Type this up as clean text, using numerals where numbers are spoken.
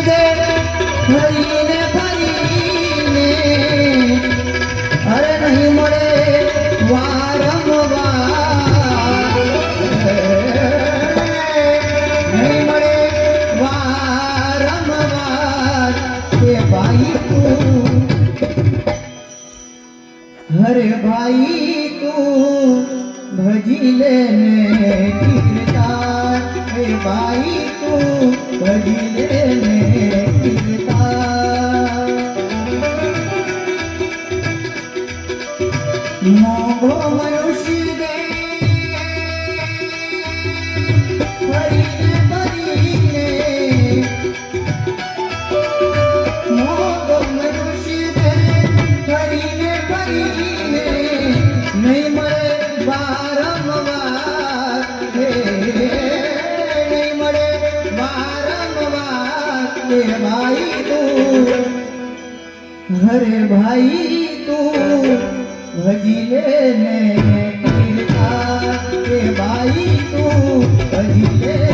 દે ફરીને ફરીને અરે નહીં મળે વારંવાર નહીં મળે વારંવાર કે ભાઈ તું હરે ભાઈ તું ભજી લેને કીર્તાન હે ભાઈ તું ભજી લેને કીર્તાન મોગો મનુષ્ય દે ફરીને ફરીને મોગો મનુષ્ય દે ફરીને ફરીને નહીં મળે વારંવાર નહીં મળે વારંવાર હે ભાઈ તું હરે ભાઈ તું ભજી લેને કીર્તાન હે ભાઈ તું ભજી લે